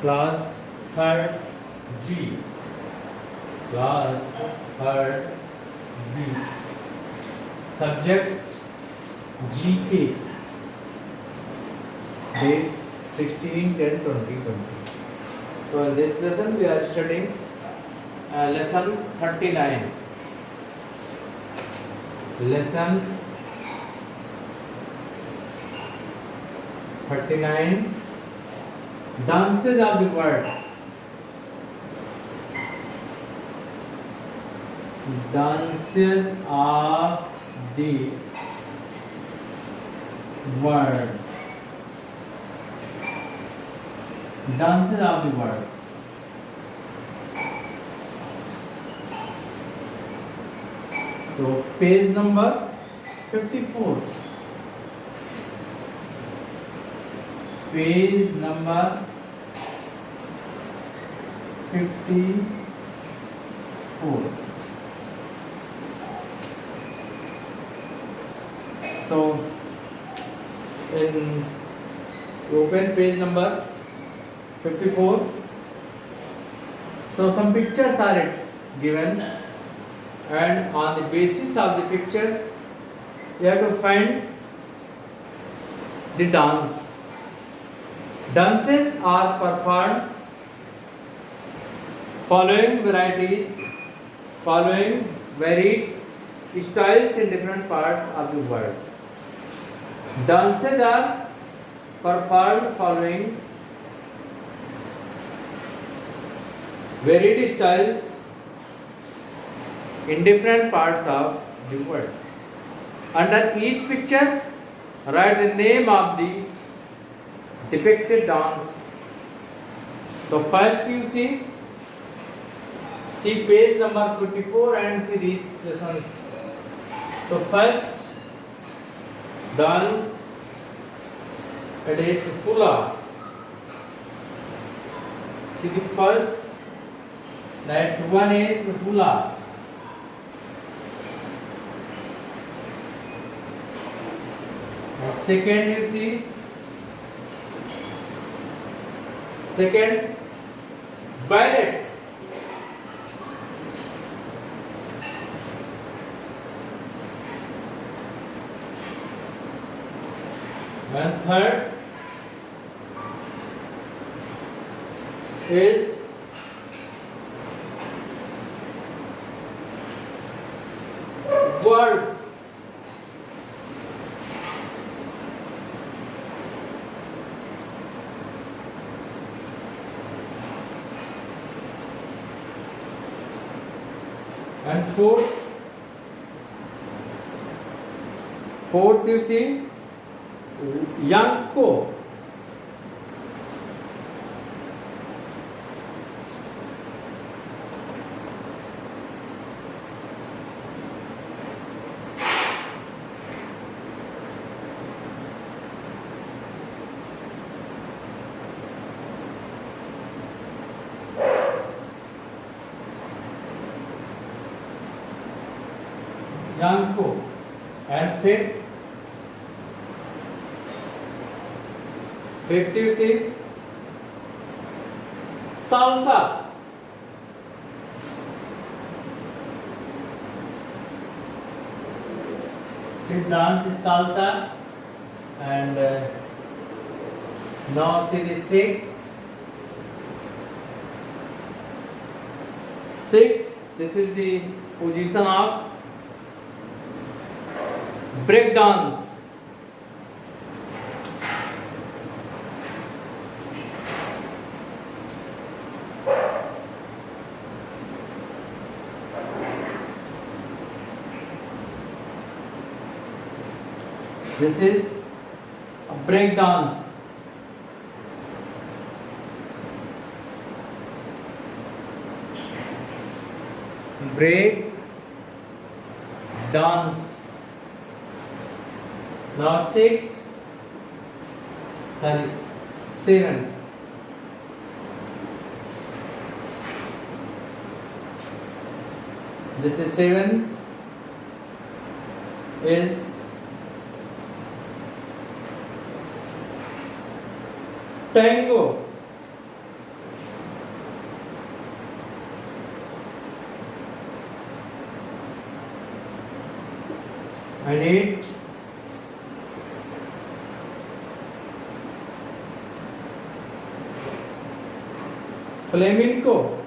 Class third B. Class third B. Subject GK. Date 16/10/2020. So in this lesson we are studying lesson 39. Lesson 39. Dances of the world. Dances of the world. Dances of the world. So page number 54. Page number 54. So in open page number 54. So some pictures are given, and on the basis of the pictures you have to find the dance. Dances are performed following varied styles in different parts of the world. Dances are performed following varied styles in different parts of the world. Under each picture, write the name of the depicted dance. So first you see page number 54 and see these lessons. So first dance, it is hula. See the first, that one is hula. Second you see, second ballet. And third is words. And fourth you see Yanko. Yanko. And fifth you see salsa. Fifth dance is salsa. And now see the sixth, this is the position of break dance. This is a break dance. Break dance. Now seven. This is seventh is tango. and 8. Flamenco.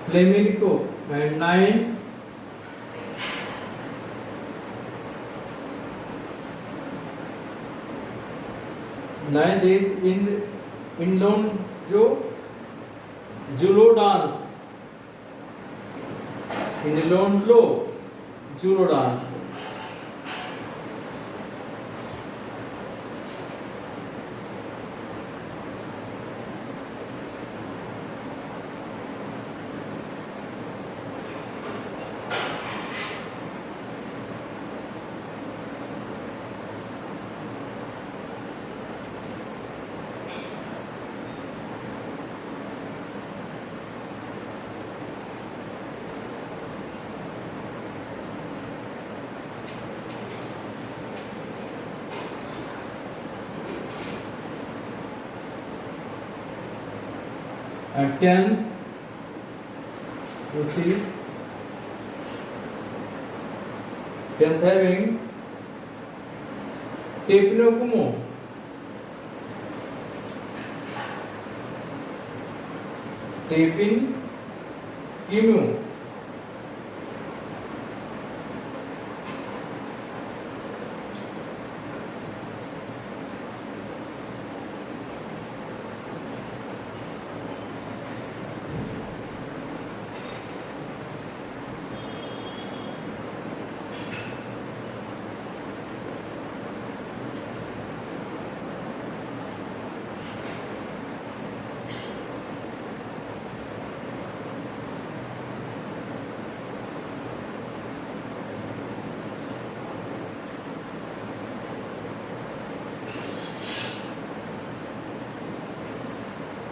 Flamenco and 9. Ninth is Indonjo Julo dance. Indonjo Julo dance. And 10th, you see, 10th having Tepinokumo. Tepin Imu.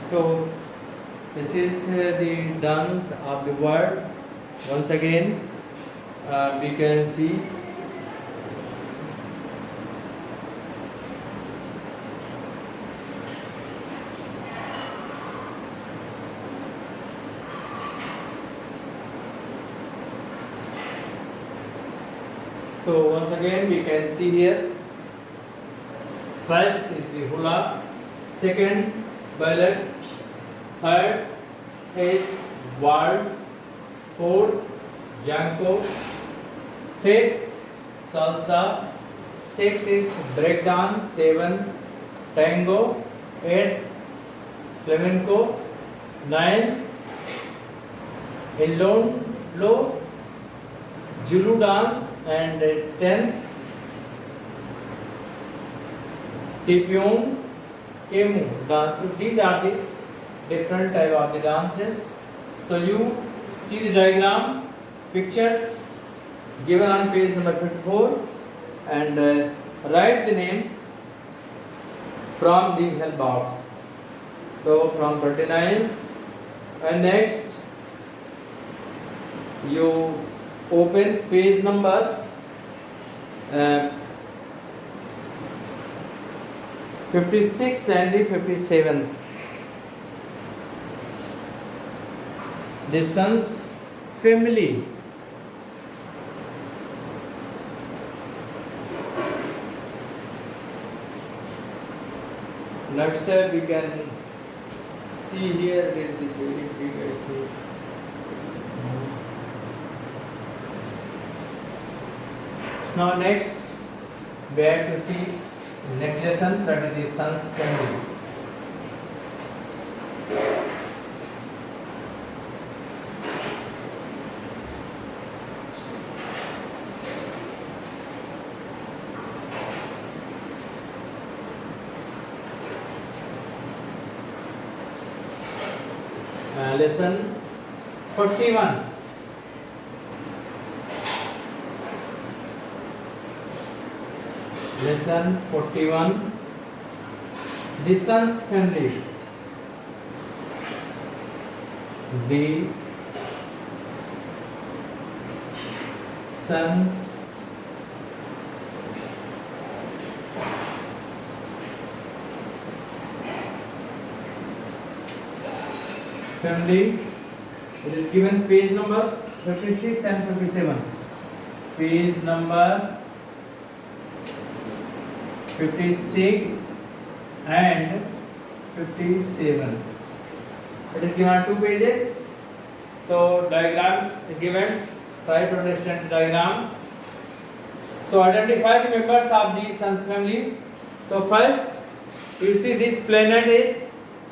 So this is the dance of the word. Once again, we can see so once again we can see here. First is the hula, second ballet, third is waltz, fourth janko, fifth salsa, sixth is breakdance, seventh tango, eighth flamenco, ninth Indonjo Zulu dance, and 10th Tipyong Kemu dance. So these are the different type of the dances. So you see the diagram, pictures given on page number 54, and write the name from the help box. So from 39, and next you open page number 56 and 57. The Sun's family. Next step we can see here is the very big, I think. Now next we have to see next lesson, that is the Sun's family. Lesson 41. Lesson 41. The Sun's family. The Sun's family. It is given page number 56 and 57. Page number 56 and 57. It is given 2 pages. So diagram is given. Try to understand the diagram. So identify the members of the Sun's family. So first, you see this planet is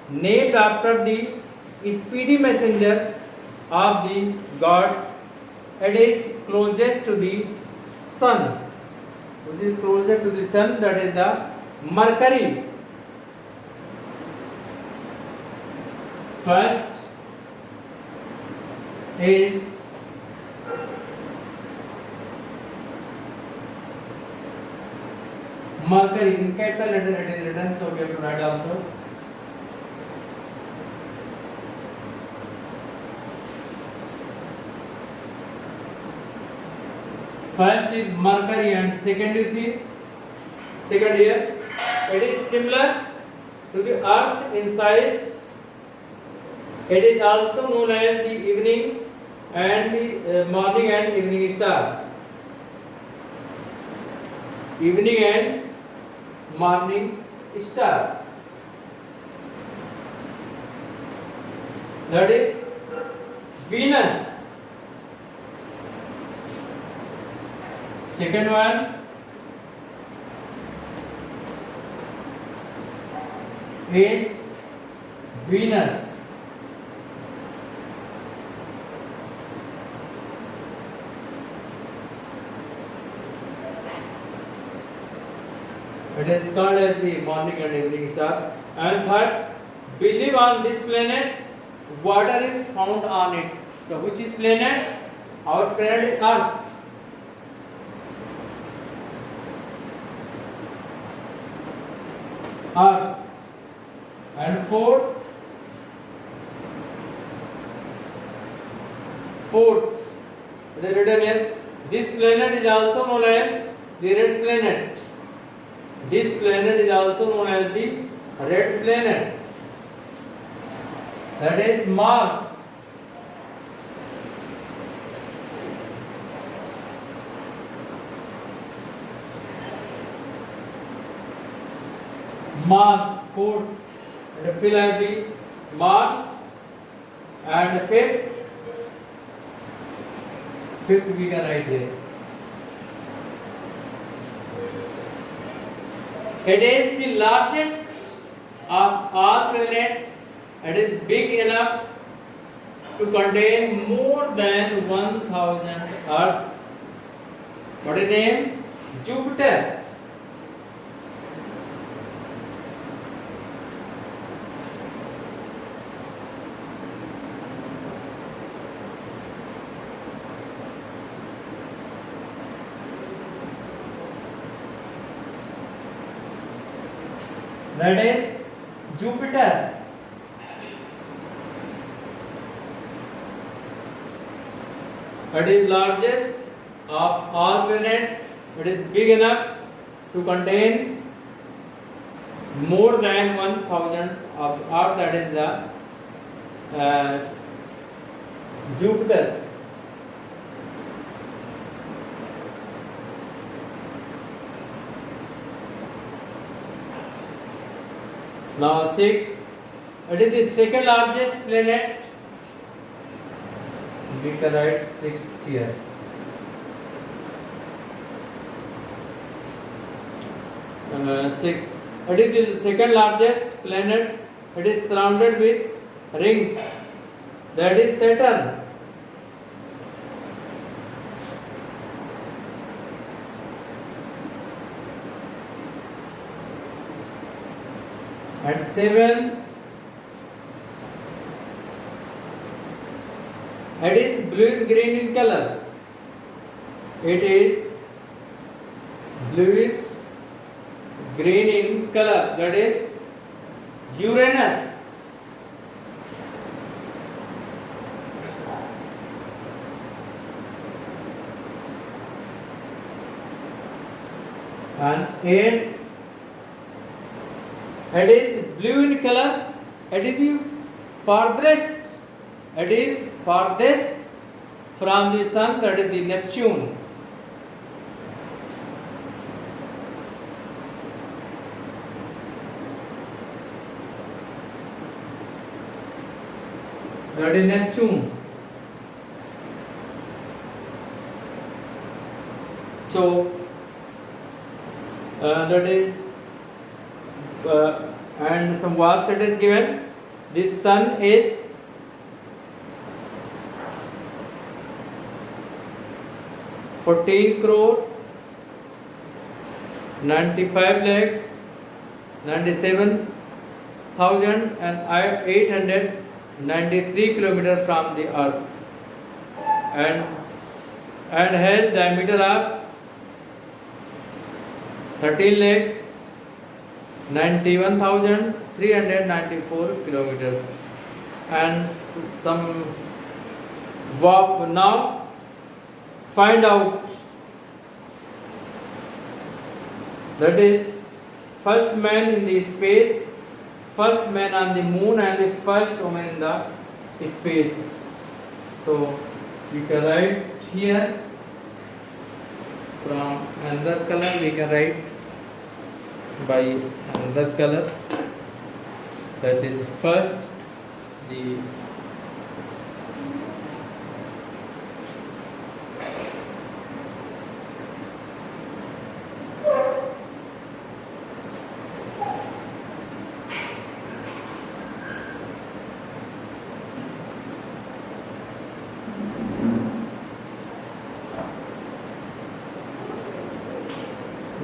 named after the speedy messenger of the gods. It is closest to the sun. Which is closer to the sun, that is the Mercury. First is Mercury. In capital letter it is written, so we have to write also. First is Mercury, and second you see, second here, it is similar to the Earth in size. It is also known as the evening and the morning and evening star. Evening and morning star. That is Venus. Second one is Venus. It is called as the morning and evening star. And third, believe on this planet, water is found on it. So which is planet? Our planet is Earth. Earth. And fourth, it is written here, this planet is also known as the red planet. This planet is also known as the red planet. That is Mars. Mars, fourth, and fill out the Mars, and fifth we can write here. It is the largest of all planets. It is big enough to contain more than 1,000 Earths. What is name? Jupiter. That is Jupiter. It is largest of all planets. It is big enough to contain more than 1,000 of Earth. That is the Jupiter. Now sixth, it is the second largest planet. We can write sixth here. Sixth, it is the second largest planet. It is surrounded with rings. That is Saturn. And seventh, it is bluish green in color. It is bluish green in color. That is Uranus. And eighth, it is blue in color. It is the farthest It is farthest from the sun, that is the Neptune. That is Neptune. So that is and some valves it is given. This sun is 14 crore 95 lakhs 97,893 kilometers from the earth, and has diameter of 13 lakhs 91,394 kilometers, and some walk. Now find out, that is first man in the space, first man on the moon, and the first woman in the space. So you can write here from another color, we can write by another color, that is first the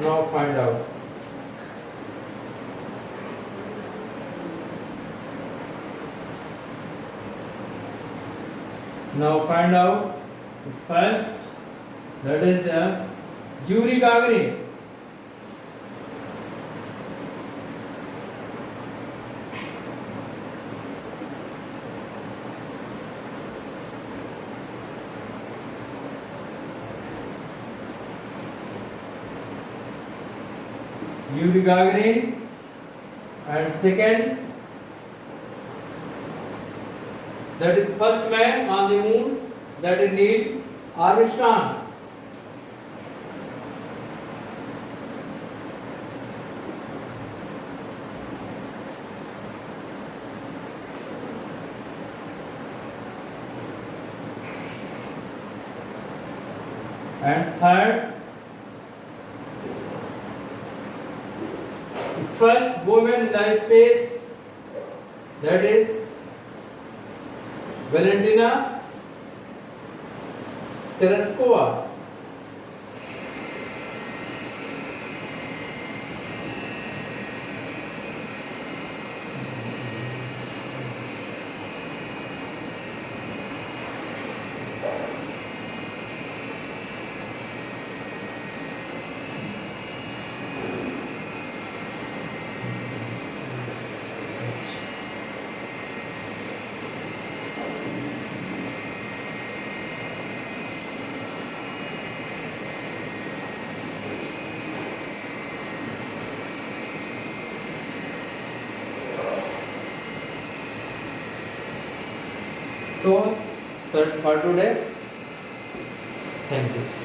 now find out. Now find out first, that is the Yuri Gagarin. Yuri Gagarin, and second, that is first man on the moon, that is Neil Armstrong. And third, the first woman in the space, that is Valentina Tereshkova. So that's for today. Thank you.